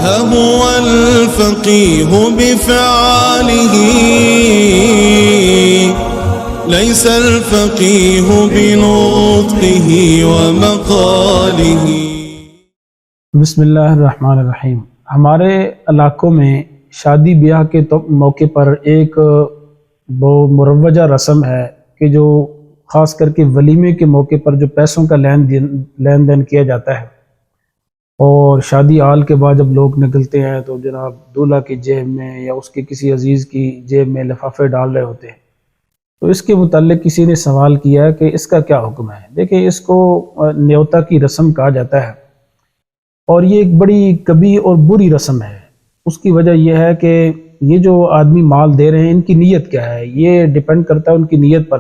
هو الفقيه بفعاله ليس الفقيه بنطقه ومقاله۔ بسم اللہ الرحمن الرحیم۔ ہمارے علاقوں میں شادی بیاہ کے موقع پر ایک وہ مروجہ رسم ہے کہ جو خاص کر کے ولیمے کے موقع پر جو پیسوں کا لین دین کیا جاتا ہے، اور شادی آل کے بعد جب لوگ نکلتے ہیں تو جناب دولہا کی جیب میں یا اس کے کسی عزیز کی جیب میں لفافے ڈال رہے ہوتے ہیں۔ تو اس کے متعلق کسی نے سوال کیا ہے کہ اس کا کیا حکم ہے۔ دیکھیں، اس کو نیوتا کی رسم کہا جاتا ہے، اور یہ ایک بڑی کبھی اور بری رسم ہے۔ اس کی وجہ یہ ہے کہ یہ جو آدمی مال دے رہے ہیں، ان کی نیت کیا ہے، یہ ڈیپینڈ کرتا ہے ان کی نیت پر۔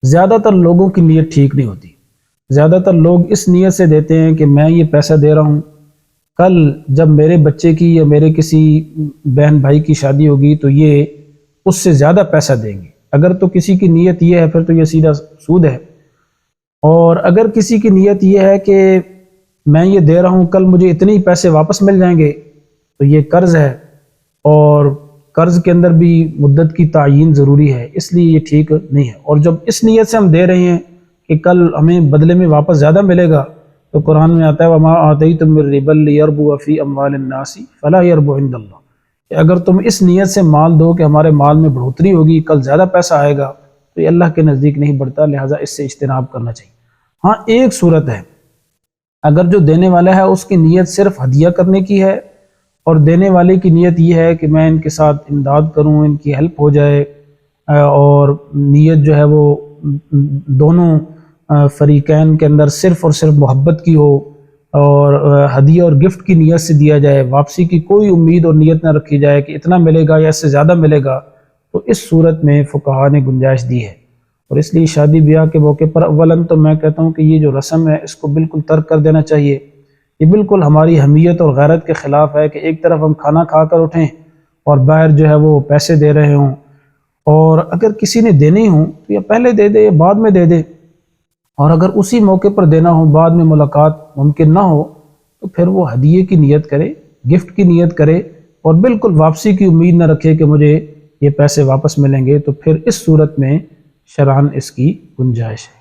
زیادہ تر لوگوں کی نیت ٹھیک نہیں ہوتی۔ زیادہ تر لوگ اس نیت سے دیتے ہیں کہ میں یہ پیسہ دے رہا ہوں، کل جب میرے بچے کی یا میرے کسی بہن بھائی کی شادی ہوگی تو یہ اس سے زیادہ پیسہ دیں گے۔ اگر تو کسی کی نیت یہ ہے پھر تو یہ سیدھا سود ہے، اور اگر کسی کی نیت یہ ہے کہ میں یہ دے رہا ہوں کل مجھے اتنے ہی پیسے واپس مل جائیں گے، تو یہ قرض ہے، اور قرض کے اندر بھی مدت کی تعیین ضروری ہے، اس لیے یہ ٹھیک نہیں ہے۔ اور جب اس نیت سے ہم دے رہے ہیں کہ کل ہمیں بدلے میں واپس زیادہ ملے گا، تو قرآن میں آتا ہے وَمَا آتَيْتُم مِّن رِّبًا لِّيَرْبُوَ فِي أَمْوَالِ النَّاسِ فَلَا يَرْبُو عِندَ اللَّهِ، کہ اگر تم اس نیت سے مال دو کہ ہمارے مال میں بڑھوتری ہوگی، کل زیادہ پیسہ آئے گا، تو یہ اللہ کے نزدیک نہیں بڑھتا، لہٰذا اس سے اجتناب کرنا چاہیے۔ ہاں، ایک صورت ہے، اگر جو دینے والا ہے اس کی نیت صرف ہدیہ کرنے کی ہے، اور دینے والے کی نیت یہ ہے کہ میں ان کے ساتھ امداد کروں، ان کی ہیلپ ہو جائے، اور نیت جو ہے وہ دونوں فریقین کے اندر صرف اور صرف محبت کی ہو، اور ہدیہ اور گفٹ کی نیت سے دیا جائے، واپسی کی کوئی امید اور نیت نہ رکھی جائے کہ اتنا ملے گا یا اس سے زیادہ ملے گا، تو اس صورت میں فقہا نے گنجائش دی ہے۔ اور اس لیے شادی بیاہ کے موقع پر اولاً تو میں کہتا ہوں کہ یہ جو رسم ہے اس کو بالکل ترک کر دینا چاہیے۔ یہ بالکل ہماری حمیت اور غیرت کے خلاف ہے کہ ایک طرف ہم کھانا کھا کر اٹھیں اور باہر جو ہے وہ پیسے دے رہے ہوں، اور اگر کسی نے دینے ہوں تو یا پہلے دے دے یا بعد میں دے دے، اور اگر اسی موقع پر دینا ہو، بعد میں ملاقات ممکن نہ ہو، تو پھر وہ ہدیے کی نیت کرے، گفٹ کی نیت کرے، اور بالکل واپسی کی امید نہ رکھے کہ مجھے یہ پیسے واپس ملیں گے، تو پھر اس صورت میں شرعاً اس کی گنجائش ہے۔